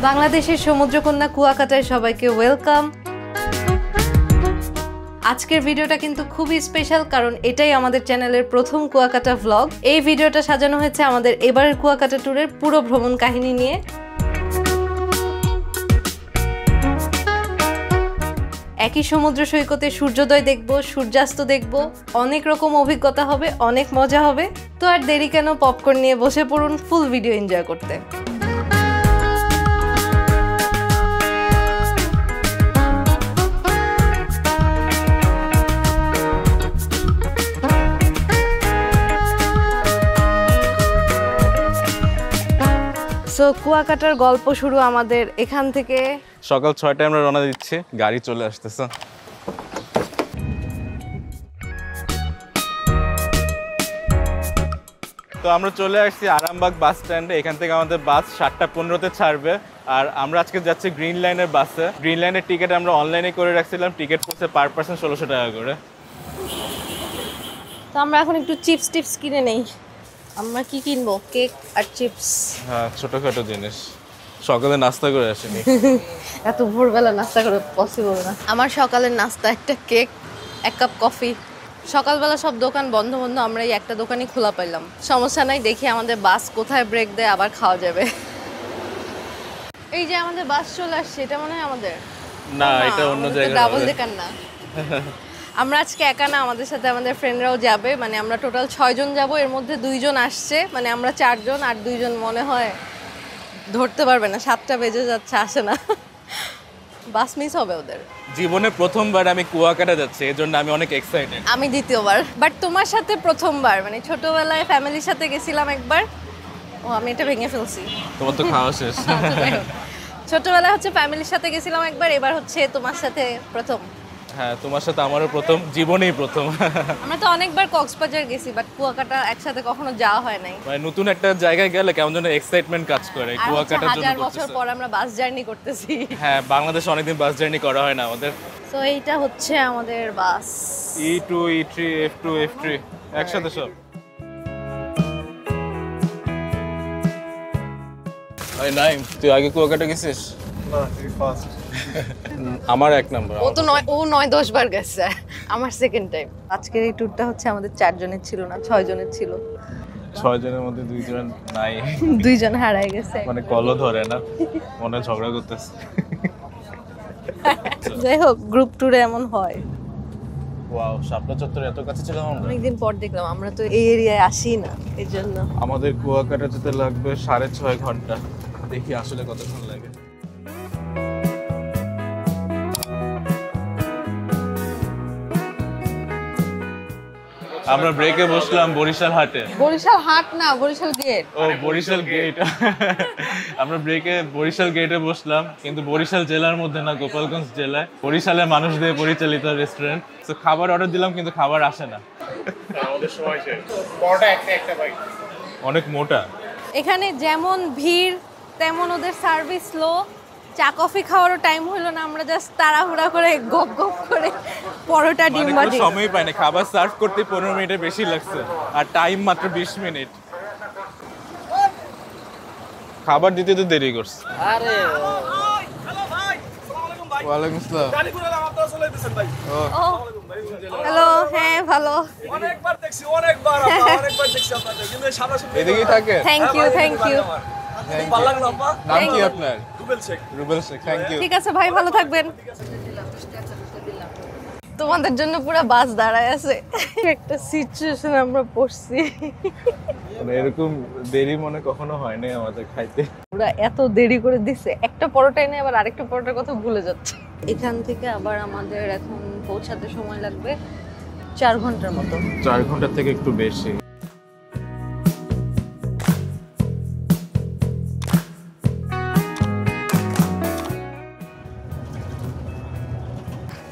বাংলাদেশের সমুদ্রকন্যা কুয়াকাটায় সবাইকে ওয়েলকাম। আজকের ভিডিওটা কিন্তু খুবই স্পেশাল, কারণ এটাই আমাদের চ্যানেলের প্রথম কুয়াকাটা ভ্লগ। এই ভিডিওটা সাজানো হয়েছে আমাদের এবারের কুয়াকাটা ট্যুরের পুরো ভ্রমণ কাহিনী নিয়ে। একই সমুদ্র সৈকতে সূর্যোদয় দেখব, সূর্যাস্ত দেখব, অনেক রকম অভিজ্ঞতা হবে, অনেক মজা হবে। তো আর দেরি কেন, পপকর্ন নিয়ে বসে পড়ুন ফুল ভিডিও এনজয় করতে। সো কুয়াকাটার গল্প শুরু আমাদের এখান থেকে। সকাল 6টায় আমরা রওনা দিচ্ছি, গাড়ি চলে আসতেছে। তো আমরা চলে আসছি আরামবাগ বাস স্ট্যান্ডে। এখান থেকে আমাদের বাস 7:15-তে ছাড়বে। আর আমরা আজকে যাচ্ছি গ্রিন লাইনের বাসে। গ্রিন লাইনের টিকিট আমরা অনলাইনে করে রাখছিলাম, টিকিট পড়ছে পার পার্সন 1600 টাকা করে। তো আমরা এখন একটু চিপস টিপস কিনে নেই। আমরা কি কিনবো? কেক আর চিপস। হ্যাঁ, ছোটখাটো জিনিস, সকালে নাস্তা করে আসিনি। এত ভোরবেলা নাস্তা করে পসিবল না। আমার সকালের নাস্তা একটা কেক, 1 কাপ কফি। সকালবেলা সব দোকান বন্ধ বন্ধ, আমরা এই একটা দোকানই খোলা পাইলাম। সমস্যা নাই, দেখি আমাদের বাস কোথায় ব্রেক দেয়, আবার খাওয়া যাবে। এই যে আমাদের বাস চলে আসছে, এটা মনে হয় আমাদের না, এটা অন্য জায়গায়। ডাবল ডেকার না। আমরা আজকে একা না, আমাদের সাথে আমাদের ফ্রেন্ডরাও যাবে। মানে আমরা টোটাল 6 জন যাব, এর মধ্যে 2 জন আসছে। মানে আমরা 4 জন, আর 2 জন মনে হয় ধরতে পারবে না, 7টা বেজে যাচ্ছে, আসে না। বাস মিস হবে ওদের। জীবনে প্রথমবার আমি কুয়াকাটা যাচ্ছি, এজন্য আমি অনেক এক্সাইটেড। আমি দ্বিতীয়বার, বাট তোমার সাথে প্রথমবার। মানে ছোটবেলায় ফ্যামিলির সাথে গেছিলাম একবার। ও, আমি এটা ভেঙে ফেলছি। তোমার তো খাওয়া শেষ। ছোটবেলায় হচ্ছে ফ্যামিলির সাথে গেছিলাম একবার, এবার হচ্ছে তোমার সাথে প্রথম। হ্যাঁ, তোমার সাথে আমারও প্রথম, জীবনেই প্রথম। আমরা তো অনেকবার কক্সবাজার গেছি, বাট কুয়াকাটা একসাথে কখনো যাওয়া হয় নাই। মানে নতুন একটা জায়গায় গেলে কেমন যেন এক্সাইটমেন্ট কাজ করে। কুয়াকাটার জন্য 1000 বছর পর আমরা বাস জার্নি করতেছি। হ্যাঁ, বাংলাদেশে অনেকদিন বাস জার্নি করা হয় না আমাদের। তো এইটা হচ্ছে আমাদের বাস। E2, E3, F2, F3 একসাথে সব। ভাই নাইম, তুই আগে কুয়াকাটা গেছিস? না, এই ফার্স্ট। আমার 1 নাম্বার। ও তো 9-10 বার গেছে, আমার সেকেন্ড টাইম। আজকের এই ট্যুরটা হচ্ছে আমাদের 4 জনের ছিল না, 6 জনের ছিল। 6 জনের মধ্যে 2 জন নাই। 2 জন হারায় গেছে। মানে কলও ধরে না, মনে ঝগড়া করতেছে। যাই হোক, গ্রুপ ট্যুরে এমন হয়। ওয়াও, শাপলা চত্বর এত কাছে ছিল আমরা। অনেকদিন পর দেখলাম, আমরা তো এই এরিয়ায় আসি না, এর জন্য। আমাদের কুয়াকাটা যেতে লাগবে 6.5 ঘন্টা। দেখি আসলে কতক্ষণ লাগে। আমরা ব্রেকে বসলাম বরিশাল হাটে। বরিশাল হাট না, বরিশাল গেট। ও, বরিশাল গেট। আমরা ব্রেকে বরিশাল গেটে বসলাম, কিন্তু বরিশাল জেলার মধ্যে না, গোপালগঞ্জ জেলায়। বরিশালের মানুষ দিয়ে পরিচালিত রেস্টুরেন্ট। তো খাবার অর্ডার দিলাম, কিন্তু খাবার আসে না। আমাদের সময় শেষ। বড়টা একটা ভাই। অনেক মোটা। এখানে যেমন ভিড়, তেমন ওদের সার্ভিস স্লো। চা কফি খাওয়ারও টাইম হলো না, আমরা জাস্ট তাড়াহুড়া করে গপ গপ করে পরোটা ডিম মানে ভাজি। কোনো সময় পাই না, খাবার সার্ভ করতে 15 মিনিটের বেশি লাগছে, আর টাইম মাত্র 20 মিনিট। খাবার দিতে তো দেরি করছে। আরে ওয়ালাইকুম আসসালাম। গাড়ি ঘুরালাম, আপনারা চলে যেতেছেন ভাই। হ্যালো, হ্যাঁ ভালো। অনেকবার দেখছি, অনেকবার দেখছি আপনাদের, কিন্তু এই সামনাসামনি এদিকেই থাকে। Thank you, thank you. ভালো লাগলো আব্বা। নাম কি আপনার? রুবেল শেখ। Rubel Sheikh, thank you. ঠিক আছে ভাই, ভালো থাকবেন। তোমাদের জন্য পুরো বাস দাঁড়ায় আছে। একটা সিচুয়েশন আমরা পড়ছি। মানে এরকম দেরি মনে কখনো হয় নাই আমাদের খাইতে। পুরা এত দেরি করে দিছে, একটা পরোটা এনে আবার আরেকটা পরোটার কথা ভুলে যাচ্ছে। এখান থেকে আবার আমাদের এখন পৌঁছাতে সময় লাগবে 4 ঘন্টার মতো। 4 ঘন্টা থেকে একটু বেশি।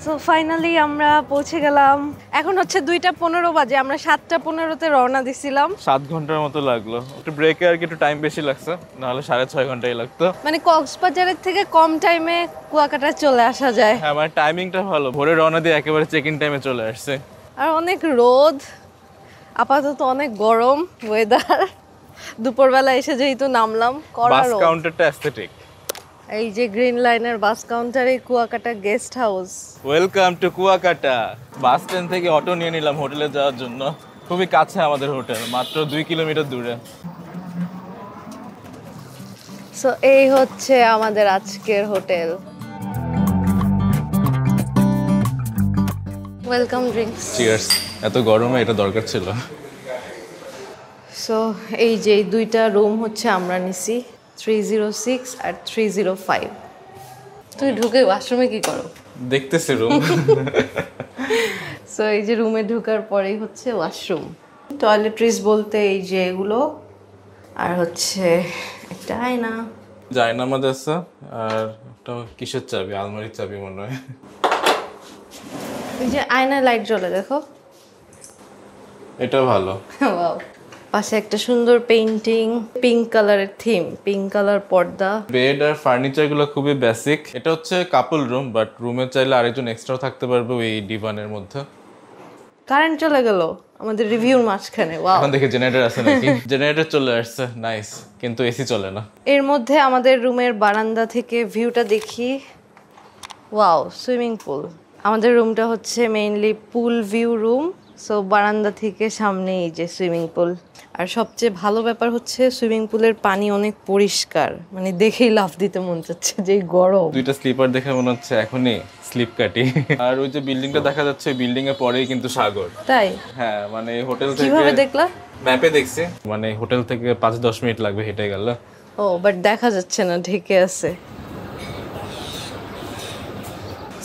সো ফাইনালি আমরা পৌঁছে গেলাম। এখন হচ্ছে 2:15 বাজে, আমরা 7:15-তে রওনা দিছিলাম। 7 ঘন্টার মতো লাগলো। একটু ব্রেকে আর কি একটু টাইম বেশি লাগছে, নাহলে 6.5 ঘন্টাই লাগতো। মানে কক্সবাজারের থেকে কম টাইমে কুয়াকাটা চলে আসা যায়। হ্যাঁ, মানে টাইমিংটা ভালো, ভোরে রওনা দিয়ে একেবারে চেক ইন টাইমে চলে আসছে। আর অনেক রোদ, আপাতত অনেক গরম ওয়েদার। দুপুরবেলা এসে যেহেতু নামলাম, কড়া বাস রোদ। কাউন্টারটা অ্যাস্থেটিক। এই যে গ্রিন লাইনের বাস কাউন্টারে Kuakata guest house. Welcome to Kuakata. Bus stand থেকে অটো নিয়ে নিলাম হোটেলে যাওয়ার জন্য। খুবই কাছে আমাদের হোটেল, মাত্র 2 কিলোমিটার দূরে। সো এই হচ্ছে আমাদের আজকের হোটেল। Welcome drinks. চিয়ার্স। এত গরমে এটা দরকার ছিল। সো এই যে এই দুইটা রুম হচ্ছে আমরা নিছি, 306 আর 305। তুই ঢুকে ওয়াশরুমে কি করো? দেখতেছি রুম। সো এই যে রুমে ঢোকার পরেই হচ্ছে ওয়াশরুম। টয়লেট্রিজ বলতে এই যে এগুলো, আর হচ্ছে একটা আয়না। জায়নামাজ আছে আর একটা কিসের চাবি, আলমারির চাবি মনে হয়। এই যে আয়নায় লাইট জ্বলে, দেখো। এটা ভালো। ওয়াও। পাশে একটা সুন্দর পেইন্টিং, পিঙ্ক কালারের থিম, পিঙ্ক কালার পর্দা। বেড আর ফার্নিচার গুলো খুবই বেসিক। এটা হচ্ছে কাপল রুম, বাট রুমে চাইলে আরেকজন এক্সট্রা থাকতে পারবে ওই ডিভানের মধ্যে। কারেন্ট চলে গেল আমাদের রিভিউর মাঝখানে। ওয়াও। এখন দেখি জেনারেটর আছে নাকি। জেনারেটর চলে আসছে, নাইস, কিন্তু এসি চলে না। এর মধ্যে আমাদের রুমের বারান্দা থেকে ভিউটা দেখি। Wow, swimming pool. আমাদের রুমটা হচ্ছে মেইনলি পুল ভিউ রুম। সো বারান্দা থেকে সামনে এই যে সুইমিং পুল। আর সবচেয়ে ভালো ব্যাপার হচ্ছে সুইমিং পুলের পানি অনেক পরিষ্কার, মানে দেখেই লাফ দিতে মন চাচ্ছে, যে গরম। দুইটা স্লিপার দেখে মনে হচ্ছে এখনই স্লিপ কাটি। আর ওই যে বিল্ডিংটা দেখা যাচ্ছে, বিল্ডিং এর পরেই কিন্তু সাগর। তাই? হ্যাঁ, মানে হোটেল থেকে কিভাবে দেখলা? ম্যাপে দেখছি, মানে হোটেল থেকে 5-10 মিনিট লাগবে হেঁটে গেলে। ও, বাট দেখা যাচ্ছে না, ঢেকে আছে।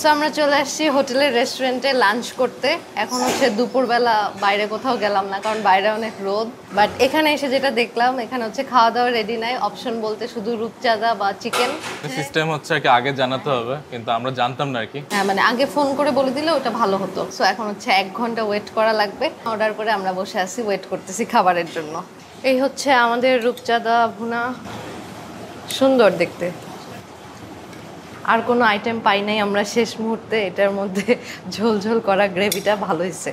সো আমরা চলে আসছি হোটেলের রেস্টুরেন্টে লাঞ্চ করতে। এখন হচ্ছে দুপুরবেলা, বাইরে কোথাও গেলাম না কারণ বাইরে অনেক রোদ। বাট এখানে এসে যেটা দেখলাম, এখানে হচ্ছে খাওয়া দাওয়া রেডি নাই, অপশন বলতে শুধু রূপচাঁদা বা চিকেন। সিস্টেম হচ্ছে আর কি আগে জানাতে হবে, কিন্তু আমরা জানতাম না আর কি। হ্যাঁ, মানে আগে ফোন করে বলে দিলে ওটা ভালো হতো। সো এখন হচ্ছে 1 ঘন্টা ওয়েট করা লাগবে। অর্ডার করে আমরা বসে আছি, ওয়েট করতেছি খাবারের জন্য। এই হচ্ছে আমাদের রূপচাঁদা ভুনা, সুন্দর দেখতে। আর কোনো আইটেম পাই নাই আমরা শেষ মুহূর্তে। এটার মধ্যে ঝোল ঝোল করা গ্রেভিটা ভালো হয়েছে।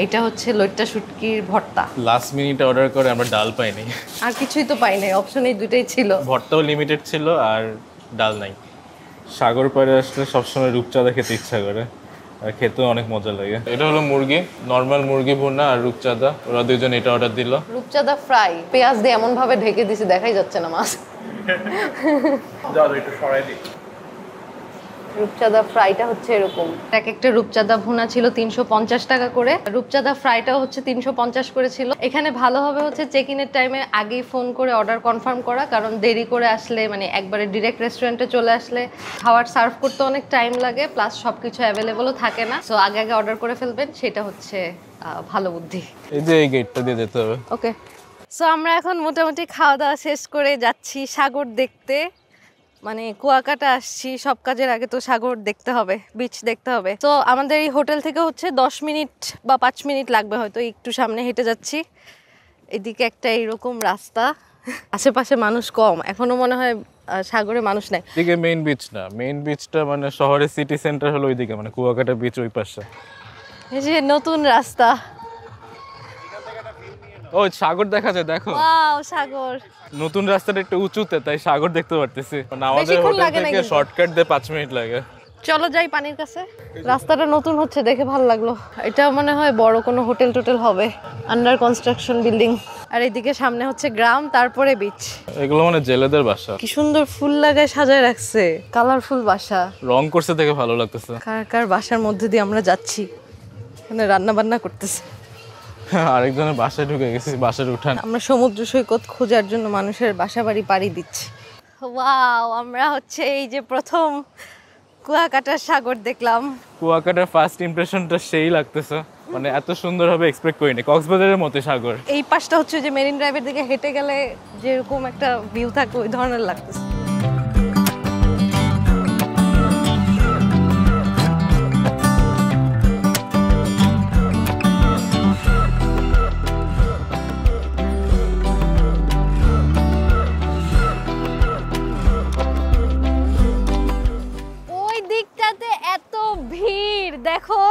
এইটা হচ্ছে লইট্টা শুটকির ভর্তা। লাস্ট মিনিটে অর্ডার করে আমরা ডাল পাইনি। আর কিছুই তো পাই নাই, অপশন এই দুইটাই ছিল। ভর্তাও লিমিটেড ছিল আর ডাল নাই। সাগর পাড়ে আসলে সবসময় রূপচাঁদা খেতে ইচ্ছা করে, আর খেতেও অনেক মজা লাগে। এটা হলো মুরগি, নর্মাল মুরগি ভুনা আর রূপচাঁদা। ওরা দুজন এটা অর্ডার দিল। রূপচাঁদা ফ্রাই, পেঁয়াজ দিয়ে এমন ভাবে ঢেকে দিছি দেখাই যাচ্ছে না মাছ। যাও একটু সরাই দিই। রূপচাঁদা ফ্রাইটা হচ্ছে এরকম। এক একটা রূপচাঁদা ভুনা ছিল 350 টাকা করে, রূপচাঁদা ফ্রাইটাও হচ্ছে 350 করে ছিল। এখানে ভালো হবে হচ্ছে চেক ইনের টাইমে আগেই ফোন করে অর্ডার কনফার্ম করা, কারণ দেরি করে আসলে, মানে একবারে ডিরেক্ট রেস্টুরেন্টে চলে আসলে খাবার সার্ভ করতে অনেক টাইম লাগে, প্লাস সবকিছু অ্যাভেলেবলও থাকে না। সো আগে আগে অর্ডার করে ফেলবেন, সেটা হচ্ছে ভালো বুদ্ধি। এই যে এই গেটটা দিয়ে যেতে হবে। ওকে। সো আমরা এখন মোটামুটি খাওয়া দাওয়া শেষ করে যাচ্ছি সাগর দেখতে। মানে কুয়াকাটা আসছি, সব কাজের আগে তো সাগর দেখতে হবে, বিচ দেখতে হবে। তো আমাদের এই হোটেল থেকে হচ্ছে 10 মিনিট বা 5 মিনিট লাগবে, হয়তো একটু সামনে হেঁটে যাচ্ছি। এদিকে একটা এইরকম রাস্তা, আশেপাশে মানুষ কম, এখনো মনে হয় সাগরে মানুষ নাই। এদিকে মেইন বিচ না, মেইন বিচটা মানে শহরের সিটি সেন্টার হলো ওইদিকে, মানে কুয়াকাটা বিচ ওই পাশে। এই যে নতুন রাস্তা। ও সাগর দেখা যায়, দেখো। ওয়াও, সাগর। নতুন রাস্তাটা একটু উঁচুতে, তাই সাগর দেখতে পারতেছি। মানে আমাদের বেশিক্ষণ হোটেল লাগে না থেকে কিন্তু। শর্টকাট দিয়ে 5 মিনিট লাগে। চলো যাই পানির কাছে। রাস্তাটা নতুন হচ্ছে, দেখে ভালো লাগলো। এটা মনে হয় বড় কোনো হোটেল টোটেল হবে, আন্ডার কনস্ট্রাকশন বিল্ডিং। আর এদিকে সামনে হচ্ছে গ্রাম, তারপরে বিচ। এগুলো মানে জেলেদের বাসা। কি সুন্দর ফুল লাগায় সাজায় রাখছে, কালারফুল বাসা। রং করছে দেখে ভালো লাগতেছে। কার কার বাসার মধ্যে দিয়ে আমরা যাচ্ছি, এখানে রান্না বান্না করতেছে। আরেকজনের বাসায় ঢুকে গেছি, বাসার উঠান। আমরা সমুদ্র সৈকত খোঁজার জন্য মানুষের বাসা বাড়ি পাড়ি দিচ্ছি। ওয়াও, আমরা হচ্ছে এই যে প্রথম কুয়াকাটার সাগর দেখলাম। কুয়াকাটার ফার্স্ট ইমপ্রেশনটা সেই লাগতেছে, মানে এত সুন্দর হবে এক্সপেক্ট করিনি। কক্সবাজারের মতো সাগর। এই পাশটা হচ্ছে যে মেরিন ড্রাইভের দিকে হেঁটে গেলে যেরকম একটা ভিউ থাকে ওই ধরনের লাগতেছে। ওই দিকটাতে এত ভিড় দেখো,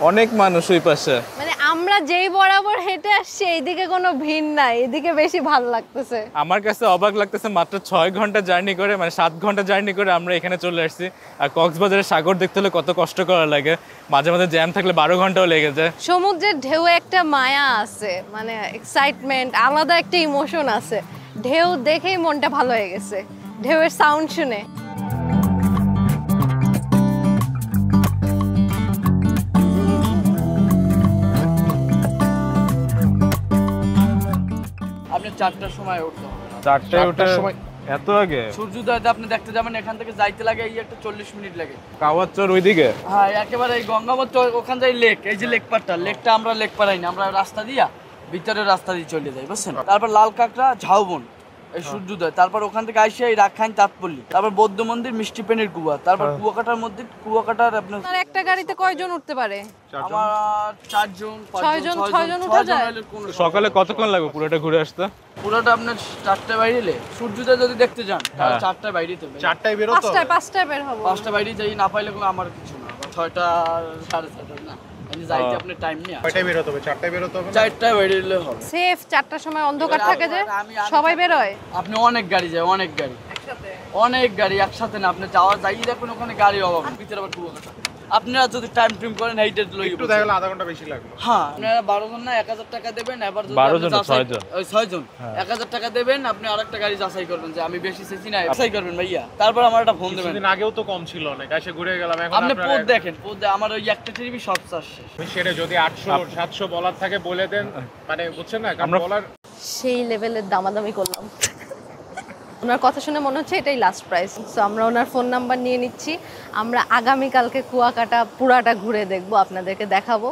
অনেক মানুষ ওই পাশে। মানে আমরা যেই বরাবর হেঁটে আসছি এইদিকে কোনো ভিড় নাই, এদিকে বেশি ভালো লাগতেছে। আমার কাছে অবাক লাগতেছে মাত্র 6 ঘন্টা জার্নি করে, মানে 7 ঘন্টা জার্নি করে আমরা এখানে চলে আসছি। আর কক্সবাজারের সাগর দেখতে হলে কত কষ্ট করা লাগে, মাঝে মাঝে জ্যাম থাকলে 12 ঘন্টাও লেগে যায়। সমুদ্রের ঢেউ একটা মায়া আছে, মানে এক্সাইটমেন্ট, আলাদা একটা ইমোশন আছে। ঢেউ দেখেই মনটা ভালো হয়ে গেছে, ঢেউয়ের সাউন্ড শুনে। আপনি 4টার সময় উঠতে হবে। 4টায় ওঠার সময় এত আগে? সূর্যোদয়টা আপনি দেখতে যাবেন, এখান থেকে যাইতে লাগে এই একটা 40 মিনিট লাগে। কাওয়াচর ওইদিকে? হ্যাঁ, একেবারে এই গঙ্গাবত ওখান থেকে লেক, এই যে লেক পাড়টা, লেকটা আমরা লেক পাড়াই না, আমরা রাস্তা দিয়া ভিতরের রাস্তা দিয়ে চলে যাই, বুঝছেন? তারপর লাল কাঁকড়া, ঝাউবন, এই সূর্যোদয়, তারপর ওখান থেকে আইসে এই রাখাইন তাঁতপল্লী, তারপর বৌদ্ধ মন্দির, মিষ্টি পেনের কুয়া, তারপর কুয়াকাটার মধ্যে কুয়াকাটার আপনার। আর একটা গাড়িতে কয়জন উঠতে পারে? আমার 4 জন 6 জন উঠা যায়। সকালে কতক্ষণ লাগবে পুরোটা ঘুরে আসতে? পুরোটা আপনার 4টায় বাইরে, সূর্যোদয় যদি দেখতে যান তাহলে 4টায় বাইরে তো 4টায় বেরোতো? 5টায় বের হবো। 5টা বাইরে যাই, না পাইলে কোনো আমার কিছু না, 6টা 6:30 না, আমি যাইতে আপনার টাইম নিয়ে। কয়টায় বেরোতে হবে? 4টায় বেরোতে হবে? 4টায় বাইরে হলে হবে। সেফ 4টার সময় অন্ধকার থাকে যে সবাই বের হয়। আপনি অনেক গাড়ি যায়, অনেক গাড়ি একসাথে না, আপনি যাই দেখুন ওখানে গাড়ির অভাব, ভিতরে আবার কুয়াকাটা। আপনারা যদি টাইম ট্রিম করেন এইটা লই একটু দেখা গেল আধা ঘন্টা বেশি লাগলো। হ্যাঁ, আপনারা 12 জন না 1000 টাকা দেবেন, এবার যদি 12 জন না 6 জন? ওই 6 জন 1000 টাকা দেবেন, আপনি আরেকটা গাড়ি যাচাই করবেন যে আমি বেশি চাইছি না, যাচাই করবেন ভাইয়া, তারপর আমার একটা ফোন দেবেন। কিছুদিন আগেও তো কম ছিল অনেক, এসে ঘুরে গেলাম। এখন আপনি আপনারা পোদ দেখেন, আমার ওই একটা টিভি সব চাষ শেষ। সেটা যদি 800 700 বলার থাকে বলে দেন, মানে বুঝছেন না, কারণ বলার সেই লেভেলের দামাদামি করলাম। ওনার কথা শুনে মনে হচ্ছে এটাই লাস্ট প্রাইস। সো আমরা ওনার ফোন নাম্বার নিয়ে নিচ্ছি। আমরা আগামীকালকে কুয়াকাটা পুরাটা ঘুরে দেখবো, আপনাদেরকে দেখাবো।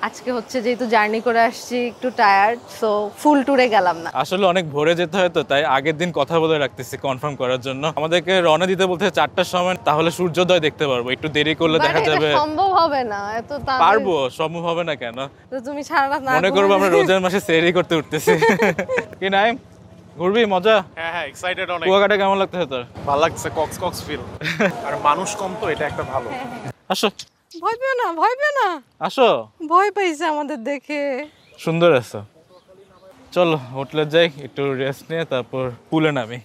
আজকে হচ্ছে যেহেতু জার্নি করে আসছি একটু টায়ার্ড, সো ফুল ট্যুরে গেলাম না। আসলে অনেক ভোরে যেতে হয় তো, তাই আগের দিন কথা বলে রাখতেছি কনফার্ম করার জন্য। আমাদেরকে রওনা দিতে বলতে 4টার সময়, তাহলে সূর্যোদয় দেখতে পারবো। একটু দেরি করলে But দেখা এটা যাবে। সম্ভব হবে না এত তাড়াতাড়ি। পারবো, সম্ভব হবে না কেন? তো তুমি সারা রাত না মনে করবো আমরা রোজার মাসে সেহরি করতে উঠতেছি। কি নাই ঘুরবি? মজা? হ্যাঁ এক্সাইটেড অনেক। কুয়াকাটা কেমন লাগতেছে তোর? ভালো লাগছে, কক্স ফিল। আর মানুষ কম তো, এটা একটা ভালো। আসো। ভয় পেও না, ভয় পেও না। আসো। ভয় পাইছে আমাদের দেখে। সুন্দর আছে। চলো হোটেলে যাই, একটু রেস্ট নিয়ে তারপর পুলে নামি।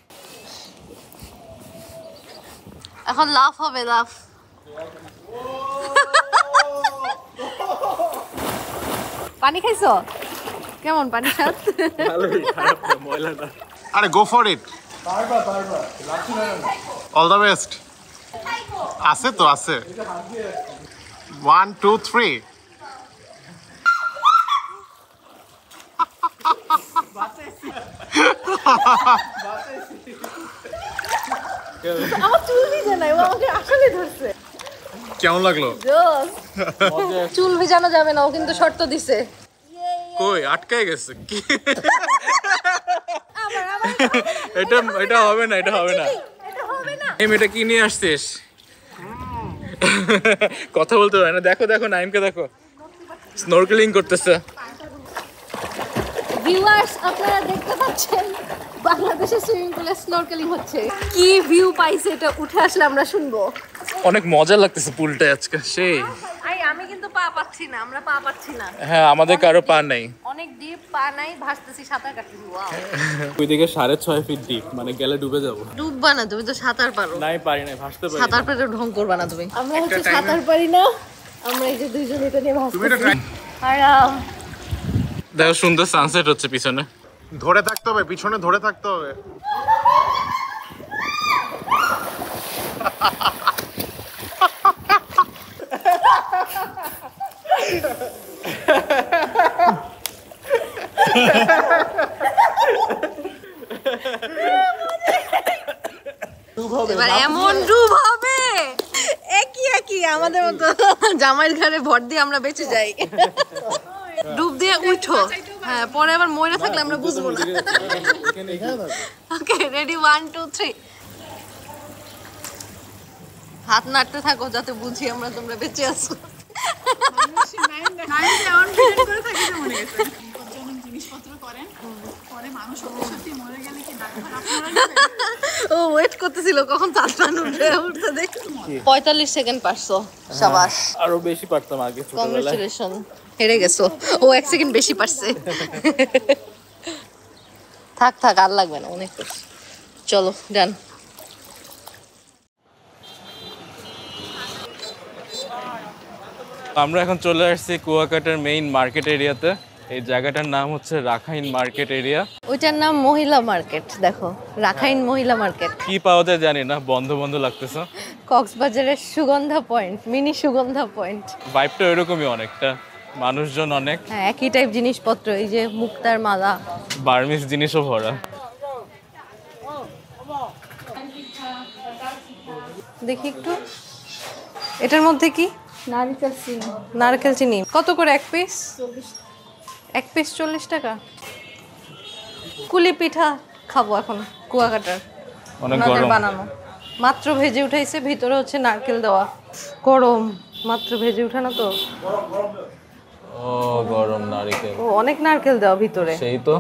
এখন লাফ হবে, লাফ। পানি খাইছো? কেমন পানি স্বাদ? আরে go for it, all the best. আছে তো, আছে। 1 2 3। আমার চুল ভিজে নাই, ও আমাকে আসলে ধরছে। কেমন লাগলো? চুল ভিজানো যাবে না, ও কিন্তু শর্ত দিছে। কই আটকায় গেছে কি? এটা হবে না, এটা হবে না। এই মেয়েটা কি নিয়ে আসছিস? কথা বলতে হয় না। দেখো দেখো নাইমকে দেখো, স্নরকেলিং করতেছে। ভিউয়ার্স, আপনারা দেখতে পাচ্ছেন বাংলাদেশের সুইমিং পুলে স্নরকেলিং হচ্ছে। কি ভিউ পাইছে এটা উঠে আসলে আমরা শুনবো। অনেক মজা লাগতেছে পুলটা আজকে, সেই। আমি কিন্তু পা পাচ্ছি না, আমরা পা পাচ্ছি না। হ্যাঁ, আমাদের কারো পা নাই। অনেক ডিপ, পা নাই, ভাসতেছি, সাঁতার কাটতেছি। ওয়াও, ওইদিকে 6.5 ফিট ডিপ, মানে গেলে ডুবে যাবো। ডুববা না, তুমি তো সাঁতার পারো। নাই পারি না, ভাসতে পারি। সাঁতার পেতে ঢং করবা না তুমি। আমরা হচ্ছে সাঁতার পারি না, আমরা এই যে দুইজন এটা নিয়ে ভাসতেছি। আরাম। দেখো সুন্দর সানসেট হচ্ছে পিছনে। ধরে থাকতে হবে, পিছনে ধরে থাকতে হবে। এবার এমন ডুব হবে, একই একই আমাদের মতো জামাইয়ের ঘরে ভর দিয়ে আমরা বেঁচে যাই। ডুব দিয়ে উঠো, হ্যাঁ, পরে আবার মরে থাকলে আমরা বুঝবো না। ওকে, রেডি, 1 2 3। হাত নাড়তে থাকো যাতে বুঝি আমরা তোমরা বেঁচে আছো। ও ওয়েট করতেছিল কখন তাড়াতাড়ি উঠে উঠতে দেখি। 45 সেকেন্ড পারছো, শাবাশ, আরো বেশি পারতাম আগে ছোটবেলায়। কংগ্রেচুলেশন। হেরে গেছো, ও 1 সেকেন্ড বেশি পারছে। থাক থাক, আর লাগবে না, অনেক করছে। চলো ডান। আমরা এখন চলে আসছি কুয়াকাটার মেইন মার্কেট এরিয়াতে। এই জায়গাটার নাম হচ্ছে রাখাইন মার্কেট এরিয়া। ওইটার নাম মহিলা মার্কেট, দেখো রাখাইন মহিলা মার্কেট। কি পাওয়া যায় জানি না, বন্ধ বন্ধ লাগতেছে। কক্সবাজারের Sugandha point, mini Sugandha point. ভাইবটা এরকমই অনেকটা, মানুষজন অনেক, হ্যাঁ একই টাইপ জিনিসপত্র, এই যে মুক্তার মালা, বার্মিস জিনিসও ভরা। দেখি একটু এটার মধ্যে কি নারকেল চিনি। কত করে এক পিস? 1 পিস 40 টাকা। কুলি পিঠা খাবো এখন, কুয়াকাটার অনেক ওনাদের গরম। বানানো, মাত্র ভেজে উঠাইছে, ভিতরে হচ্ছে নারকেল দেওয়া। গরম, মাত্র ভেজে উঠানো তো। ও গরম নারকেল, ও অনেক নারকেল দেওয়া ভিতরে। সেই তো।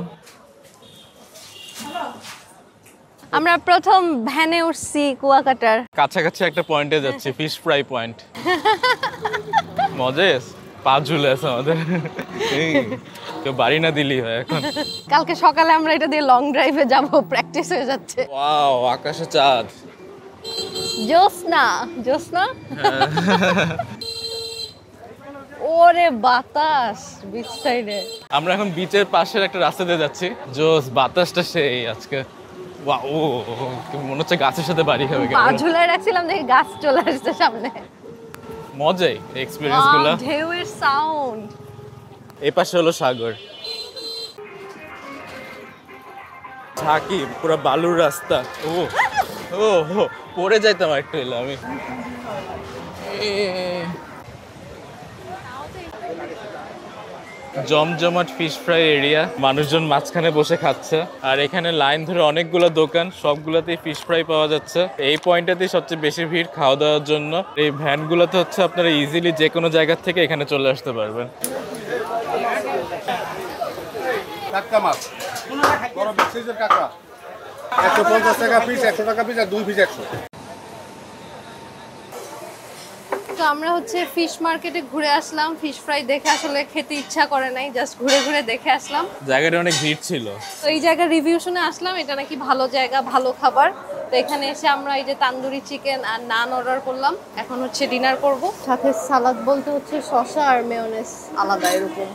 আমরা প্রথম ভ্যানে উঠছি কুয়াকাটার। কাছাকাছি একটা পয়েন্টে যাচ্ছি, ফিশ ফ্রাই পয়েন্ট। মজেস পা ঝুলে আছে আমাদের, এই, কেউ বাড়ি না দিলি হয় এখন। কালকে সকালে আমরা এটা দিয়ে লং ড্রাইভে যাব, প্র্যাকটিস হয়ে যাচ্ছে। ওয়াও, আকাশে চাঁদ। জোসনা, জোসনা। ওরে বাতাস বিচ সাইডে। আমরা এখন বিচের পাশের একটা রাস্তা দিয়ে যাচ্ছি, জোস বাতাসটা সেই আজকে। ওয়াও, মনে হচ্ছে গাছের সাথে বাড়ি হবে। পা ঝুলায় রাখছিলাম, দেখি গাছ চলে আসছে সামনে। মজাই এক্সপেরিয়েন্স গুলো। ঢেউয়ের সাউন্ড। এই পাশে হলো সাগর, থাকি পুরো বালুর রাস্তা। ও ও ও, পড়ে যাইতাম একটু এলে আমি। জমজমাট ফিশ ফ্রাই এরিয়া, মানুষজন মাঝখানে বসে খাচ্ছে, আর এখানে লাইন ধরে অনেকগুলো দোকান, সবগুলোতেই ফিশ ফ্রাই পাওয়া যাচ্ছে। এই পয়েন্টটাতেই সবচেয়ে বেশি ভিড় খাওয়া দাওয়ার জন্য। এই ভ্যানগুলোতে হচ্ছে আপনারা ইজিলি যে কোনো জায়গা থেকে এখানে চলে আসতে পারবেন। টাটকা মাছ, বড় বিগ সাইজের কাঁকড়া 150 টাকা পিস, 100 টাকা পিস, আর 2 পিস 100। তো আমরা হচ্ছে ফিশ মার্কেটে ঘুরে আসলাম, ফিশ ফ্রাই দেখে আসলে খেতে ইচ্ছা করে নাই, জাস্ট ঘুরে ঘুরে দেখে আসলাম। জায়গাটা অনেক ভিড় ছিল, তো এই জায়গার রিভিউ শুনে আসলাম, এটা নাকি ভালো জায়গা, ভালো খাবার। তো এখানে এসে আমরা এই যে তান্দুরি চিকেন আর নান অর্ডার করলাম, এখন হচ্ছে ডিনার করব। সাথে সালাদ বলতে হচ্ছে শসা আর মেয়োনেজ আলাদা এরকম।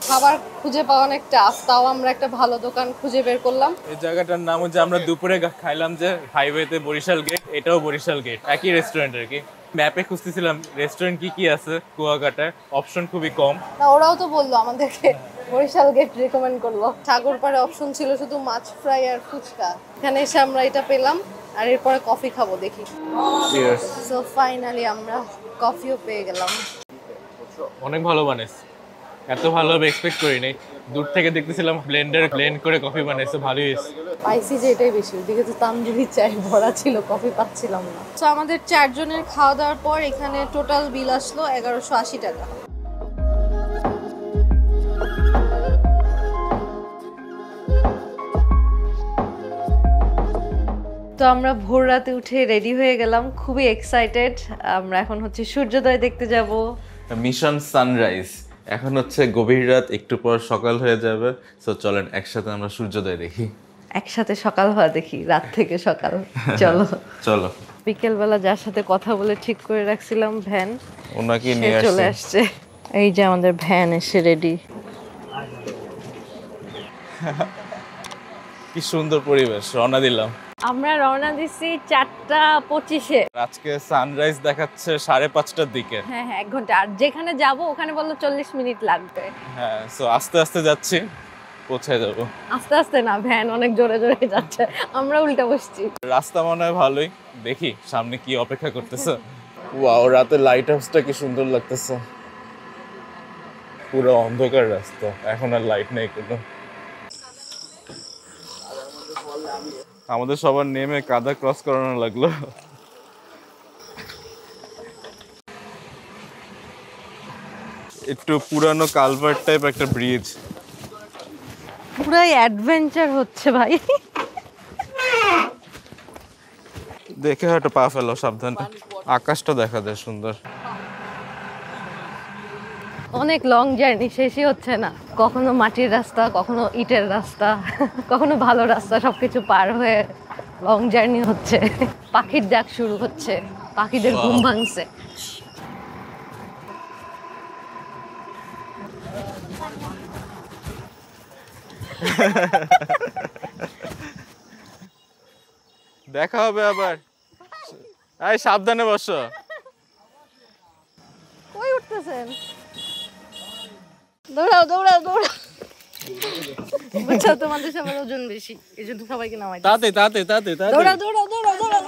খাবার খুঁজে পাওয়া অনেক টাফ, তাও আমরা একটা ভালো দোকান খুঁজে বের করলাম। এই জায়গাটার নাম হচ্ছে, আমরা দুপুরে খাইলাম যে হাইওয়েতে বরিশাল গেট, এটাও বরিশাল গেট, একই রেস্টুরেন্ট আর কি। ম্যাপে খুঁজতেছিলাম রেস্টুরেন্ট কি কি আছে কুয়াকাটায়, অপশন খুবই কম। না ওরাও তো বললো আমাদেরকে, বরিশাল গেট রিকমেন্ড করলো। সাগর পাড়ে অপশন ছিল শুধু মাছ ফ্রাই আর ফুচকা, এখানে এসে আমরা এটা পেলাম, আর এরপরে কফি খাবো দেখি। সো ফাইনালি আমরা কফিও পেয়ে গেলাম। অনেক ভালো বানাইছে, এত ভালোভাবে এক্সপেক্ট করিনি। দূর থেকে দেখতেছিলাম ব্লেন্ড করে কফি বানাইছে, ভালোই হয়েছে। পাইছি যে এটাই বেশি, ওদিকে তো তান্দুরি চাই ভরা ছিল, কফি পাচ্ছিলাম না। তো আমাদের 4 জনের খাওয়া দাওয়ার পর এখানে টোটাল বিল আসলো 1180 টাকা। তো আমরা ভোর রাতে উঠে রেডি হয়ে গেলাম, খুবই এক্সাইটেড। আমরা এখন হচ্ছে সূর্যোদয় দেখতে যাব। মিশন সানরাইজ, এখন হচ্ছে গভীর রাত, একটু পর সকাল হয়ে যাবে। সো চলেন একসাথে আমরা সূর্যোদয় দেখি। একসাথে সকাল হওয়া দেখি, রাত থেকে সকাল। চলো চলো। বিকেলবেলা যার সাথে কথা বলে ঠিক করে রাখছিলাম ভ্যান, ওনাকে সে নিয়ে চলে আসছি। আসছে। এই যে আমাদের ভ্যান এসে রেডি। কি সুন্দর পরিবেশ, রওনা দিলাম। আমরা রওনা দিছি 4:25-এ। আজকে সানরাইজ দেখাচ্ছে 5:30টার দিকে। হ্যাঁ হ্যাঁ, 1 ঘন্টা। আর যেখানে যাব ওখানে বললো 40 মিনিট লাগবে। হ্যাঁ, সো আস্তে আস্তে যাচ্ছি, পৌঁছে যাবো। আস্তে আস্তে না, ভ্যান অনেক জোরে জোরে যাচ্ছে, আমরা উল্টা বসছি। রাস্তা মনে হয় ভালোই, দেখি সামনে কি অপেক্ষা করতেছে। ওয়াও, রাতে লাইট হাউসটা কি সুন্দর লাগতেছে। পুরো অন্ধকার রাস্তা, এখন আর লাইট নেই কোনো। আমাদের সবার নেমে কাদা ক্রস করানো লাগলো। একটু পুরানো কালভার্ট টাইপ একটা ব্রিজ। পুরাই অ্যাডভেঞ্চার হচ্ছে ভাই। দেখে হয়তো পা ফেলো, সাবধানে। আকাশটা দেখা যায় সুন্দর। অনেক লং জার্নি, শেষই হচ্ছে না। কখনো মাটির রাস্তা, কখনো ইটের রাস্তা, কখনো ভালো রাস্তা, সবকিছু পার হয়ে লং জার্নি হচ্ছে। পাখির ডাক শুরু হচ্ছে, পাখিদের ঘুম ভাঙছে। দেখা হবে আবার। এই সাবধানে বসো। কই উঠতেছেন? দৌড়াও দৌড়াও দৌড়াও। বুঝছো তোমাদের সবার ওজন বেশি, এই জন্য সবাইকে নামাই দিই। তাতে দৌড়াও দৌড়াও দৌড়াও দৌড়াও।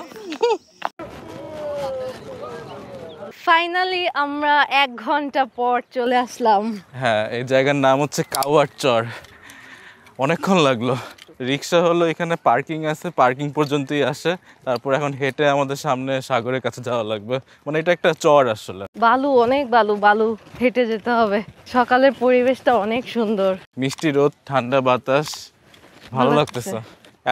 ফাইনালি আমরা 1 ঘন্টা পর চলে আসলাম। হ্যাঁ, এই জায়গার নাম হচ্ছে কাওয়ার চর। অনেকক্ষণ লাগলো। রিক্সা হলো এখানে পার্কিং আছে, পার্কিং পর্যন্তই আসে। তারপর এখন হেঁটে আমাদের সামনে সাগরের কাছে যাওয়া লাগবে। মানে এটা একটা চর আসলে। বালু, অনেক বালু, বালু হেঁটে যেতে হবে। সকালের পরিবেশটা অনেক সুন্দর, মিষ্টি রোদ, ঠান্ডা বাতাস, ভালো লাগতেছে।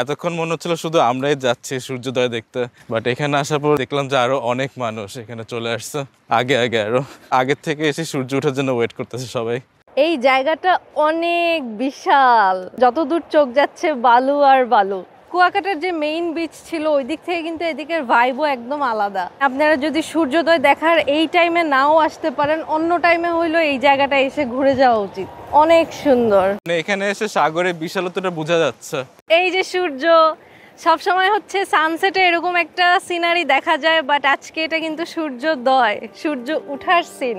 এতক্ষণ মনে হচ্ছিল শুধু আমরাই যাচ্ছি সূর্যোদয় দেখতে, বাট এখানে আসার পর দেখলাম যে আরো অনেক মানুষ এখানে চলে আসছে। আগে আরো আগের থেকে এসে সূর্য ওঠার জন্য ওয়েট করতেছে সবাই। এই জায়গাটা অনেক বিশাল, যতদূর চোখ যাচ্ছে বালু আর বালু। কুয়াকাটার যে মেইন বিচ ছিল ওই দিক থেকে কিন্তু এদিকের ভাইবও একদম আলাদা। আপনারা যদি সূর্যোদয় দেখার এই টাইমে নাও আসতে পারেন, অন্য টাইমে হইলো এই জায়গাটা এসে ঘুরে যাওয়া উচিত। অনেক সুন্দর। মানে এখানে এসে সাগরের বিশালতাটা বোঝা যাচ্ছে। এই যে সূর্য, সবসময় হচ্ছে সানসেটে এরকম একটা সিনারি দেখা যায়, বাট আজকে এটা কিন্তু সূর্যোদয়, সূর্য উঠার সিন।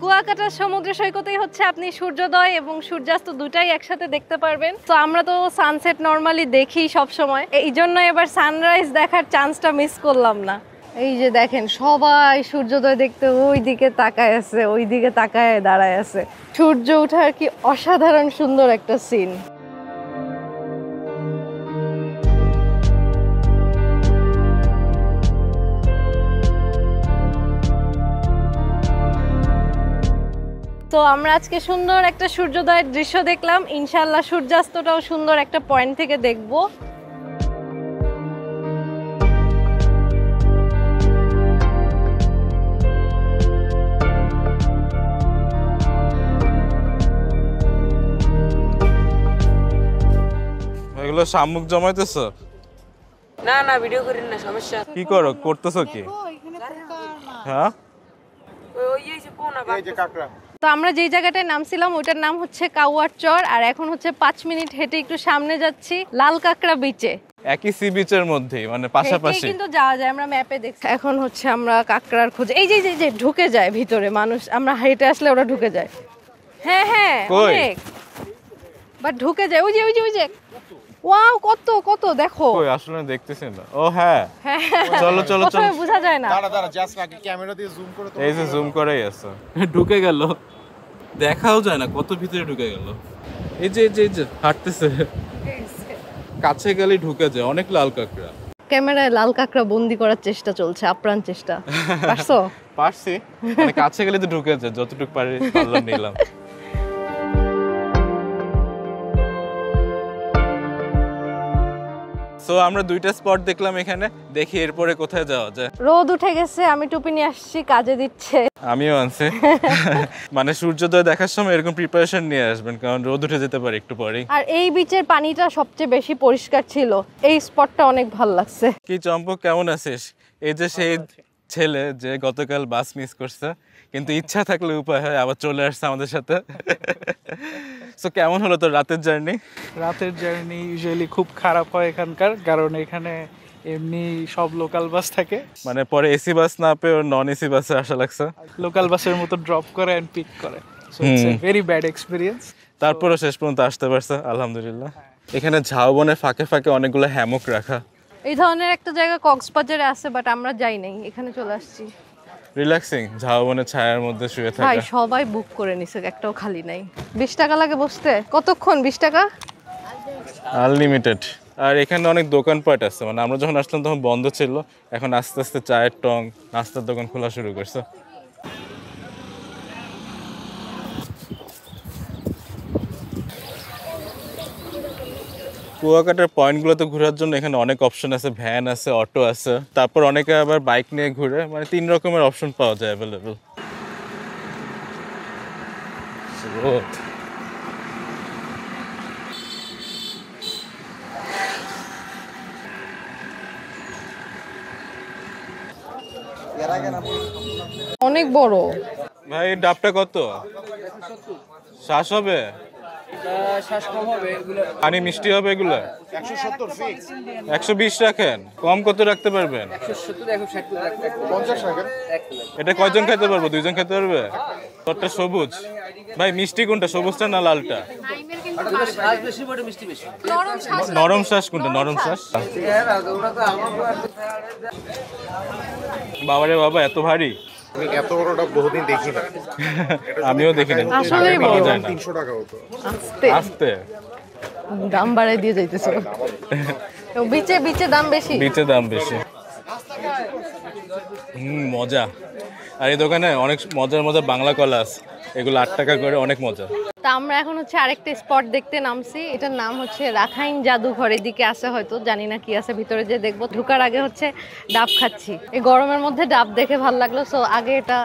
কুয়াকাটার সমুদ্র সৈকতেই হচ্ছে আপনি সূর্যোদয় এবং সূর্যাস্ত দুটাই একসাথে দেখতে পারবেন। তো আমরা তো সানসেট নর্মালি দেখি সব সময়, এই জন্য এবার সানরাইজ দেখার চান্সটা মিস করলাম না। এই যে দেখেন সবাই সূর্যোদয় দেখতে ওই দিকে তাকায় আছে, ওই দিকে তাকায় দাঁড়ায় আছে। সূর্য ওঠার কি অসাধারণ সুন্দর একটা সিন। তো আমরা আজকে সুন্দর একটা সূর্যোদয়ের দৃশ্য দেখলাম। ইনশাআল্লাহ সূর্যাস্তটাও সুন্দর একটা পয়েন্ট থেকে দেখব। এগুলো শামুক জমাইতেছো? না না ভিডিও করেন না, সমস্যা। কি করো, করতেছো কি? হ্যাঁ, ওই যে কোনা এই যে কাকড়া। তো আমরা যেই জায়গাটায় নামছিলাম ওইটার নাম হচ্ছে কাওয়ার চর, আর এখন হচ্ছে 5 মিনিট হেঁটে একটু সামনে যাচ্ছি লাল কাঁকড়া বিচে। একই সি বিচের মধ্যেই, মানে পাশাপাশি কিন্তু যাওয়া যায়, আমরা ম্যাপে দেখছি। এখন হচ্ছে আমরা কাঁকড়ার খোঁজে, এই যে যে ঢুকে যায় ভিতরে মানুষ, আমরা হেঁটে আসলে ওরা ঢুকে যায়। হ্যাঁ হ্যাঁ কই? অনেক, বাট ঢুকে যায়। ওই যে ওই যে ওই যে, ওয়াও কত কত দেখো। কই আসলে দেখতেছি না। ও হ্যাঁ, চলো চলো চলো। প্রথমে বোঝা যায় না। দাঁড়া দাঁড়া, জাস্ট নাকি ক্যামেরা দিয়ে জুম করে তো। এই যে জুম করেই আছে, ঢুকে গেল, দেখাও যায় না কত ভিতরে ঢুকে গেল। এই যে এই যে হাঁটতেছে, কাছে গেলে ঢুকে যায়। অনেক লাল কাঁকড়া। ক্যামেরায় লাল কাঁকড়া বন্দি করার চেষ্টা চলছে, আপ্রাণ চেষ্টা। পারছো? পারছি, মানে কাছে গেলে তো ঢুকে যায়, যতটুকু পারলাম নিলাম। সো আমরা দুইটা স্পট দেখলাম এখানে, দেখি এরপরে কোথায় যাওয়া যায়। রোদ উঠে গেছে, আমি টুপি নিয়ে আসছি, কাজে দিচ্ছে। আমিও আনছি। মানে সূর্যোদয় দেখার সময় এরকম প্রিপারেশন নিয়ে আসবেন, কারণ রোদ উঠে যেতে পারে একটু পরেই। আর এই বিচের পানিটা সবচেয়ে বেশি পরিষ্কার ছিল। এই স্পটটা অনেক ভালো লাগছে। কি চম্পক, কেমন আছিস? এই যে সেই ছেলে যে গতকাল বাস মিস করছে, কিন্তু ইচ্ছা থাকলে উপায় হয়, আবার চলে আসছে আমাদের সাথে। সো কেমন হলো তোর রাতের জার্নি? রাতের জার্নি ইউজুয়ালি খুব খারাপ হয় এখানকার, কারণ এখানে এমনি সব লোকাল বাস থাকে। মানে পরে এসি বাস না পেয়ে নন এসি বাসে আসা লাগছে। লোকাল বাসের মতো ড্রপ করে এন্ড পিক করে, so it's a very bad experience. তারপরও শেষ পর্যন্ত আসতে পারছে, আলহামদুলিল্লাহ। এখানে ঝাউবনের ফাঁকে ফাঁকে অনেকগুলো হ্যামক রাখা। এই ধরনের একটা জায়গা কক্সবাজারে আছে, বাট আমরা যাই নাই, এখানে চলে আসছি। রিল্যাক্সিং, ঝাউবনের ছায়ার মধ্যে শুয়ে ভাই থাকা। সবাই বুক করে নিছে, একটাও খালি নাই। 20 টাকা লাগে বসতে। কতক্ষণ? 20 টাকা আনলিমিটেড। আর এখানে অনেক দোকানপাট আছে, মানে আমরা যখন আসলাম তখন বন্ধ ছিল, এখন আস্তে আস্তে চায়ের টং, নাস্তার দোকান খোলা শুরু করছে। কুয়াকাটার পয়েন্টগুলোতে ঘোরার জন্য এখানে অনেক অপশন আছে, ভ্যান আছে, অটো আছে, তারপর অনেকে আবার বাইক নিয়ে ঘুরে, মানে 3 রকমের অপশন পাওয়া যায় অ্যাভেলেবেল। অনেক বড়। ভাই এই ডাবটা কত? শ্বাস হবে? শ্বাস কম হবে এগুলো। পানি মিষ্টি হবে এগুলো? 120 রাখেন, কম কত রাখতে পারবেন? 50 টাকা। এটা কয়জন খেতে পারবো? 2 জন খেতে পারবে? তোরটা সবুজ। ভাই মিষ্টি কোনটা, সবুজটা না লালটা? শ্বাস বেশি বড় মিষ্টি বেশি। নরম শ্বাস কোনটা? নরম শ্বাস। বাবারে বাবা, এত ভারী। আমি এত বড়টা বহুদিন দেখি না। আমিও দেখি না, আসলেই পাওয়া বড়। যায় না। 300 টাকা হতো। আস্তে আস্তে দাম বাড়ায় দিয়ে যাইতেছে। তো বিচে বিচে দাম বেশি। বিচে দাম বেশি। মজা। আর এই দোকানে অনেক মজার মজার বাংলা কলা আছে, এগুলো 8 টাকা করে, অনেক মজা। তা আমরা এখন হচ্ছে আরেকটা স্পট দেখতে নামছি, এটার নাম হচ্ছে রাখাইন জাদুঘর। এদিকে আছে হয়তো, জানি না কি আছে ভিতরে, যে দেখবো। ঢুকার আগে হচ্ছে ডাব খাচ্ছি, এই গরমের মধ্যে ডাব দেখে ভালো লাগলো, সো আগে এটা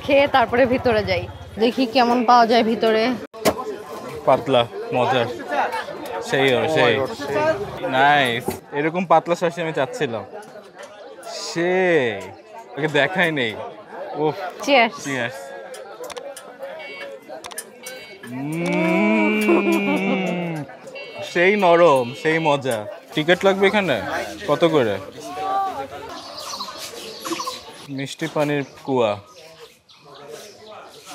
খেয়ে তারপরে ভিতরে যাই, দেখি কেমন পাওয়া যায় ভিতরে। পাতলা মজার, সেই সেই নাইস। এরকম পাতলা শ্বাস আমি চাচ্ছিলাম, সেই ওকে দেখাই নেই। উফ, চিয়ার্স। চিয়ার্স। সেই নরম, সেই মজা। টিকিট লাগবে এখানে? কত করে? মিষ্টি পানির কুয়া।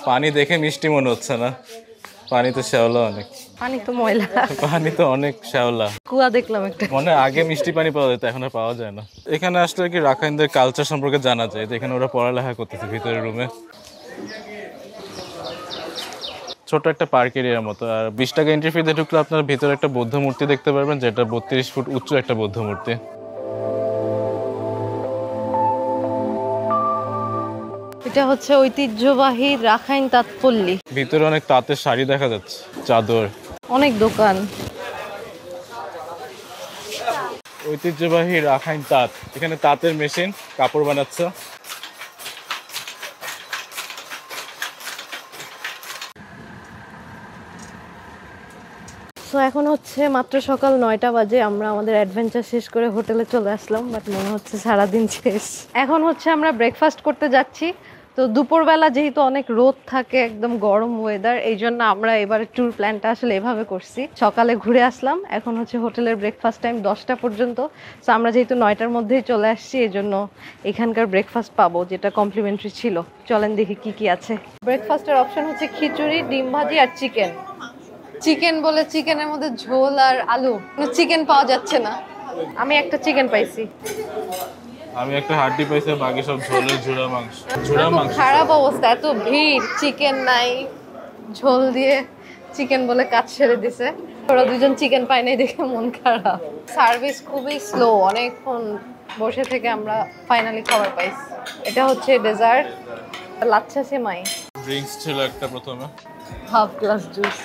পানি দেখে মিষ্টি মনে হচ্ছে না, পানি তো শ্যাওলা অনেক। পানি তো ময়লা, পানি তো অনেক শ্যাওলা। কুয়া দেখলাম একটা। মানে আগে মিষ্টি পানি পাওয়া যেত, এখন আর পাওয়া যায় না। এখানে আসলে কি রাখাইনদের কালচার সম্পর্কে জানা যায়। এখানে ওরা পড়ালেখা করতেছে ভিতরের রুমে, ছোট একটা পার্ক এরিয়ার মতো। আর 20 টাকা এন্ট্রি ফি দিয়ে ঢুকলে আপনার ভিতরে একটা বৌদ্ধ মূর্তি দেখতে পারবেন, যেটা 32 ফুট উঁচু একটা বৌদ্ধ মূর্তি। এটা হচ্ছে ঐতিহ্যবাহী রাখাইন তাঁতপল্লী। ভিতরে অনেক তাঁতের শাড়ি দেখা যাচ্ছে, চাদর, অনেক দোকান। ঐতিহ্যবাহী রাখাইন তাঁত। এখানে তাঁতের মেশিন, কাপড় বানাচ্ছে। সো এখন হচ্ছে মাত্র সকাল 9টা বাজে, আমরা আমাদের অ্যাডভেঞ্চার শেষ করে হোটেলে চলে আসলাম, বাট মনে হচ্ছে সারাদিন শেষ। এখন হচ্ছে আমরা ব্রেকফাস্ট করতে যাচ্ছি। তো দুপুরবেলা যেহেতু অনেক রোদ থাকে, একদম গরম ওয়েদার, এই জন্য আমরা এবারে ট্যুর প্ল্যানটা আসলে এভাবে করছি। সকালে ঘুরে আসলাম, এখন হচ্ছে হোটেলের ব্রেকফাস্ট টাইম 10টা পর্যন্ত। সো আমরা যেহেতু 9টার মধ্যেই চলে আসছি, এই জন্য এখানকার ব্রেকফাস্ট পাবো, যেটা কমপ্লিমেন্টারি ছিল। চলেন দেখি কি কি আছে। ব্রেকফাস্টের অপশন হচ্ছে খিচুড়ি, ডিম ভাজি আর চিকেন। চিকেন বলে চিকেনের মধ্যে ঝোল আর আলু, চিকেন পাওয়া যাচ্ছে না। আমি একটা চিকেন পাইছি। আমি একটা হাড্ডি পাইছি, বাকি সব ঝোলের ঝুড়া মাংস। ঝুড়া খুব মাংস। খারাপ অবস্থা, এত ভিড়, চিকেন নাই, ঝোল দিয়ে চিকেন বলে কাজ সেরে দিছে। ওরা দুজন চিকেন পায় নাই দেখে মন খারাপ। সার্ভিস খুবই স্লো, অনেকক্ষণ বসে থেকে আমরা ফাইনালি খাবার পাইছি। এটা হচ্ছে ডেজার্ট, লাচ্ছা সেমাই, ড্রিঙ্কস ছিল একটা প্রথমে, হাফ গ্লাস জুস।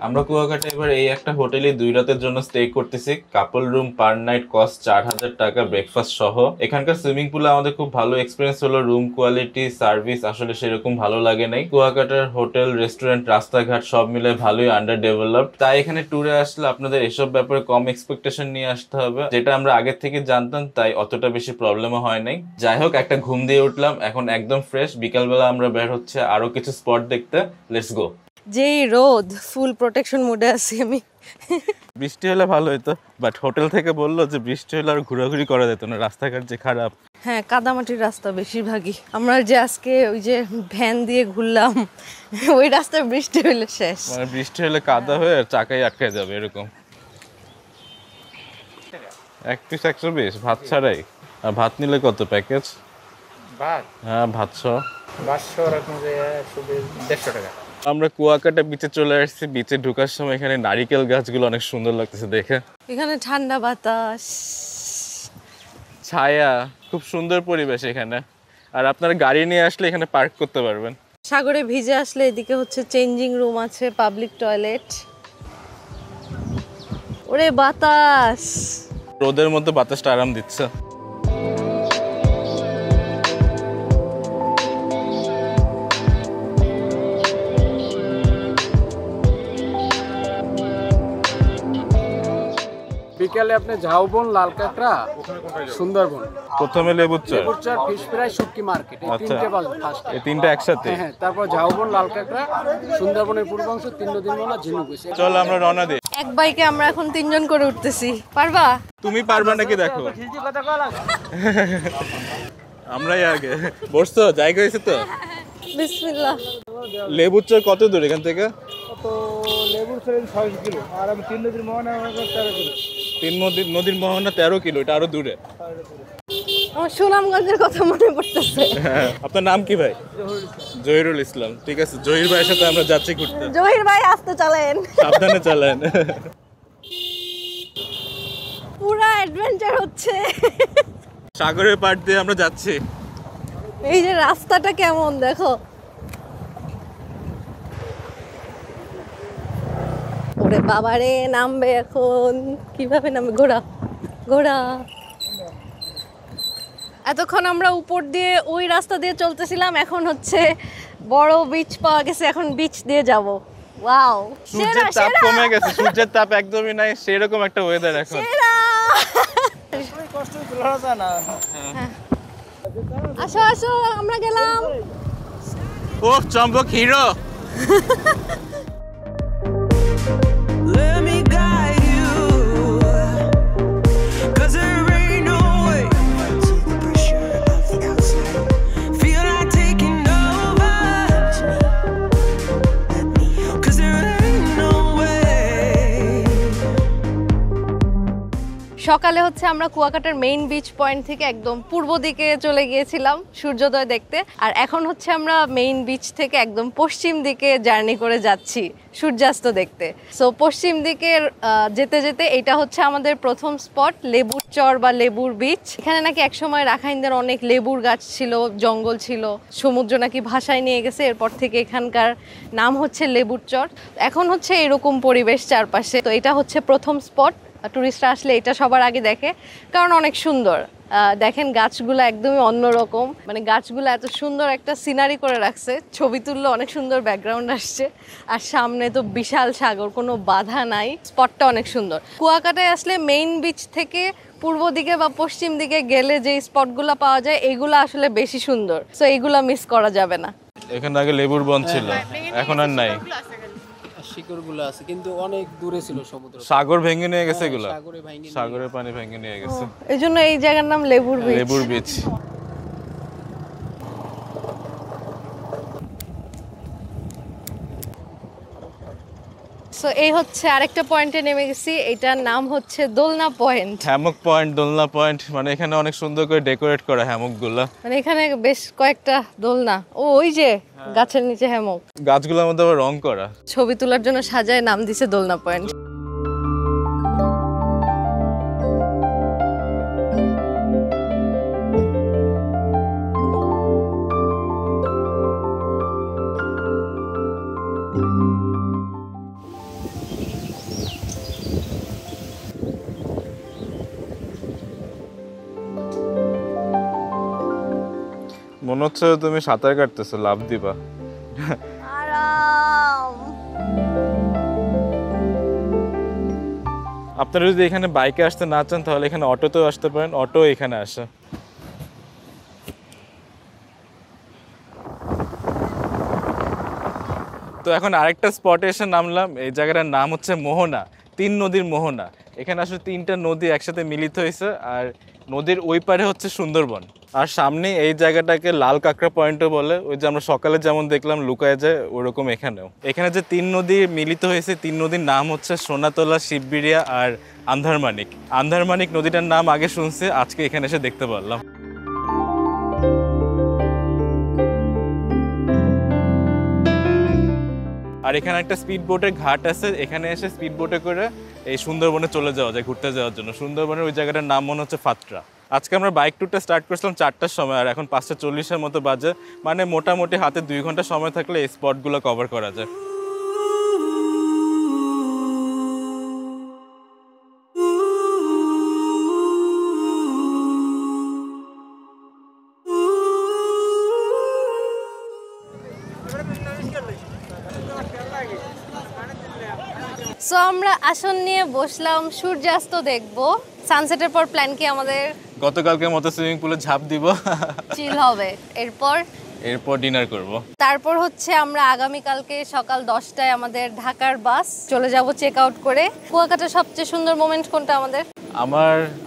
আমরা কুয়াকাটা এবার এই একটা হোটেলে 2 রাতের জন্য স্টে করতেছি। কাপল রুম পার নাইট কস্ট 4000 টাকা, ব্রেকফাস্ট সহ। এখানকার সুইমিং পুলে আমাদের খুব ভালো এক্সপিরিয়েন্স হলো। রুম কোয়ালিটি, সার্ভিস আসলে সেরকম ভালো লাগে নাই। কুয়াকাটার হোটেল, রেস্টুরেন্ট, রাস্তাঘাট সব মিলে ভালোই আন্ডার ডেভেলপড। তাই এখানে ট্যুরে আসলে আপনাদের এসব ব্যাপারে কম এক্সপেকটেশন নিয়ে আসতে হবে, যেটা আমরা আগে থেকে জানতাম, তাই অতটা বেশি প্রবলেমও হয় নাই। যাই হোক, একটা ঘুম দিয়ে উঠলাম, এখন একদম ফ্রেশ। বিকালবেলা আমরা বের হচ্ছে আরো কিছু স্পট দেখতে। Let's go. যেই রোদ, ফুল প্রোটেকশন মোডে আছি আমি। বৃষ্টি হলে ভালো হতো, বাট হোটেল থেকে বললো যে বৃষ্টি হলে আর ঘোরাঘুরি করা যেত না, রাস্তাঘাট যে খারাপ। হ্যাঁ, কাদামাটির রাস্তা বেশিরভাগই। আমরা যে আজকে ওই যে ভ্যান দিয়ে ঘুরলাম, ওই রাস্তায় বৃষ্টি হইলে শেষ। মানে বৃষ্টি হলে কাদা হয়ে চাকাই আটকে যাবে এরকম। 1 পিস 120, ভাত ছাড়াই। আর ভাত নিলে কত প্যাকেজ? ভাত হ্যাঁ, ভাত সহ 500 এরকম, যে 150 টাকা। আমরা কুয়াকাটা বিচে চলে আসছি। বিচে ঢোকার সময় এখানে নারিকেল গাছগুলো অনেক সুন্দর লাগতেছে দেখে। এখানে ঠান্ডা বাতাস, ছায়া, খুব সুন্দর পরিবেশ এখানে। আর আপনারা গাড়ি নিয়ে আসলে এখানে পার্ক করতে পারবেন। সাগরে ভিজে আসলে এদিকে হচ্ছে চেঞ্জিং রুম আছে, পাবলিক টয়লেট। ওরে বাতাস, রোদের মধ্যে বাতাসটা আরাম দিচ্ছে। বিকালে আপনি ঝাউবন, লাল কাঁকড়া, সুন্দরবন, প্রথমে লেবুর চর, লেবুরচর, ফিশ ফ্রাই, শুটকি মার্কেট, এই আচ্ছা। তিনটে ফার্স্ট। এই তিনটা একসাথে। হ্যাঁ, তারপর ঝাউবন, লাল কাঁকড়া, সুন্দরবনের পূর্বাংশ, 3 নদীর মোহনা, ঝিনুক। চল আমরা রওনা দিই। এক বাইকে আমরা এখন 3 জন করে উঠতেছি। পারবা? তুমি পারবা নাকি দেখো। আমরাই আগে বসছো, জায়গা হয়েছে তো। বিসমিল্লাহ। লেবুর চর কত দূর এখান থেকে? তো লেবুর চর 6 কিলো, আর আমি 3 নদীর মোহনা 13 কিলো। 3 নদীর মোহনা 13 কিলো, এটা আরো দূরে। আমার সুনামগঞ্জের কথা মনে পড়তেছে। আপনার নাম কি ভাই? জহিরুল ইসলাম। ঠিক আছে, জহির ভাইয়ের সাথে আমরা যাচ্ছি ঘুরতে। জহির ভাই আস্তে চালায়েন, সাবধানে চালান। পুরা অ্যাডভেঞ্চার হচ্ছে। সাগরের পাড় দিয়ে আমরা যাচ্ছি। এই যে রাস্তাটা কেমন দেখো। ওরে বাবারে, নামবে এখন কিভাবে নামবে? ঘোড়া ঘোড়া। এতক্ষণ আমরা উপর দিয়ে ওই রাস্তা দিয়ে চলতেছিলাম, এখন হচ্ছে বড় বিচ পাওয়া গেছে, এখন বিচ দিয়ে যাব। ওয়াও, সূর্যের তাপ কমে গেছে, সূর্যের তাপ একদমই নাই, সেরকম একটা ওয়েদার এখন। কষ্ট তোলা যায় না। আসো আসো, আমরা গেলাম। ও চম্পক hero. Let me guide you, 'cause there ain't no way to the pressure of the outside. Feel like taking over, 'cause there ain't no way. সকালে হচ্ছে আমরা কুয়াকাটার মেইন বিচ পয়েন্ট থেকে একদম পূর্ব দিকে চলে গিয়েছিলাম সূর্যোদয় দেখতে, আর এখন হচ্ছে আমরা মেইন বিচ থেকে একদম পশ্চিম দিকে জার্নি করে যাচ্ছি সূর্যাস্ত দেখতে। সো পশ্চিম দিকে যেতে যেতে এটা হচ্ছে আমাদের প্রথম স্পট, লেবুর চর বা লেবুর বিচ। এখানে নাকি একসময় রাখাইনদের অনেক লেবুর গাছ ছিল, জঙ্গল ছিল, সমুদ্র নাকি ভাসায় নিয়ে গেছে, এরপর থেকে এখানকার নাম হচ্ছে লেবুর চর। এখন হচ্ছে এরকম পরিবেশ চারপাশে। তো এটা হচ্ছে প্রথম স্পট, টুরিস্টরা আসলে এটা সবার আগে দেখে, কারণ অনেক সুন্দর। দেখেন গাছগুলো একদমই অন্যরকম, মানে গাছগুলো এত সুন্দর একটা সিনারি করে রাখছে, ছবি তুললে অনেক সুন্দর ব্যাকগ্রাউন্ড আসছে, আর সামনে তো বিশাল সাগর, কোনো বাধা নাই, স্পটটা অনেক সুন্দর। কুয়াকাটায় আসলে মেইন বিচ থেকে পূর্ব দিকে বা পশ্চিম দিকে গেলে যে স্পটগুলো পাওয়া যায় এগুলো আসলে বেশি সুন্দর, সো এইগুলো মিস করা যাবে না। এখানে আগে লেবুর বন ছিল, এখন আর নাই। শিকড়গুলো আছে কিন্তু অনেক দূরে ছিল সমুদ্র, সাগর ভেঙে নিয়ে গেছে এগুলো, সাগরে ভাঙে সাগরের পানি ভেঙে নিয়ে গেছে। এই জন্য এই জায়গার নাম লেবুর বিচ। লেবুর বিচ। সো এই হচ্ছে আরেকটা পয়েন্টে নেমে গেছি, এটার নাম হচ্ছে দোলনা পয়েন্ট। হ্যামক পয়েন্ট, দোলনা পয়েন্ট, মানে এখানে অনেক সুন্দর করে ডেকোরেট করা হ্যামকগুলা। মানে এখানে বেশ কয়েকটা দোলনা, ও ওই যে গাছের নিচে হ্যামক, গাছগুলোর মধ্যে আবার রং করা। ছবি তোলার জন্য সাজায়, নাম দিছে দোলনা পয়েন্ট। মনে হচ্ছে তুমি সাঁতার কাটতেছো, লাফ দিবা। আরাম। আপনারা যদি এখানে বাইকে আসতে না চান তাহলে এখানে অটোতেও আসতে পারেন, অটো এখানে আসে। তো এখন আরেকটা স্পটে এসে নামলাম, এই জায়গাটার নাম হচ্ছে মোহনা, 3 নদীর মোহনা। এখানে আসলে 3টা নদী একসাথে মিলিত হয়েছে, আর নদীর ওই পারে হচ্ছে সুন্দরবন, আর সামনে এই জায়গাটাকে লাল কাঁকড়া পয়েন্টও বলে। ওই যে আমরা সকালে যেমন দেখলাম লুকায় যায়, ওরকম এখানেও। এখানে যে 3 নদী মিলিত হয়েছে, 3 নদীর নাম হচ্ছে সোনাতলা, শিববিড়িয়া আর আন্ধারমানিক। আন্ধারমানিক নদীটার নাম আগে শুনছি, আজকে এখানে এসে দেখতে পারলাম। আর এখানে একটা স্পিড বোটের ঘাট আছে, এখানে এসে স্পিড বোটে করে এই সুন্দরবনে চলে যাওয়া যায় ঘুরতে যাওয়ার জন্য। সুন্দরবনের ওই জায়গাটার নাম মনে হচ্ছে ফাত্রা। আজকে আমরা বাইক ট্যুরটা স্টার্ট করেছিলাম 4টার সময়, আর এখন 5:40-এর মতো বাজে। মানে মোটামুটি হাতে 2 ঘন্টা সময় থাকলে এই স্পটগুলো কভার করা যায়। সো আমরা আসন নিয়ে বসলাম, সূর্যাস্ত দেখবো। সানসেটের পর প্ল্যান কি আমাদের? গতকালকের মতো সুইমিং পুলে ঝাঁপ দিব, চিল হবে। এরপর ডিনার করব। তারপর হচ্ছে আমরা আগামীকালকে সকাল 10টায় আমাদের ঢাকার বাস চলে যাব চেক আউট করে। কুয়াকাটার সবচেয়ে সুন্দর মোমেন্ট কোনটা আমাদের?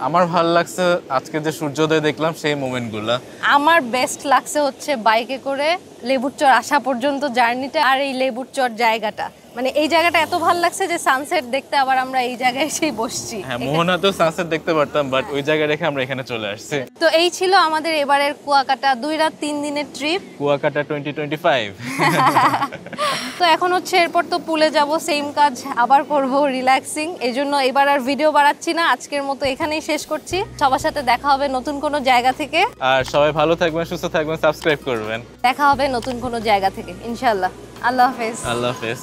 আমার ভালো লাগছে আজকে যে সূর্যোদয় দেখলাম সেই মোমেন্টগুলো। আমার বেস্ট লাগছে হচ্ছে বাইকে করে লেবুর চর আসা পর্যন্ত জার্নিটা, আর এই লেবুর চর জায়গাটা। মানে এই জায়গাটা এত ভালো লাগছে যে সানসেট দেখতে আবার আমরা এই জায়গায় এসেই বসছি। হ্যাঁ, মোহনাতেও সানসেট দেখতে পারতাম, বাট ওই জায়গায় রেখে আমরা এখানে চলে আসছি। তো এই ছিল আমাদের এবারের কুয়াকাটা 2 রাত 3 দিনের ট্রিপ, কুয়াকাটা 2025। তো এখন হচ্ছে এরপর তো পুলে যাব, সেম কাজ আবার করব, রিল্যাক্সিং। এই জন্য এবার আর ভিডিও বাড়াচ্ছি না, আজকের মতো এখানেই শেষ করছি। সবার সাথে দেখা হবে নতুন কোনো জায়গা থেকে। আর সবাই ভালো থাকবেন, সুস্থ থাকবেন, সাবস্ক্রাইব করবেন। দেখা হবে নতুন কোনো জায়গা থেকে ইনশাআল্লাহ। আল্লাহ হাফেজ। আল্লাহ হাফেজ।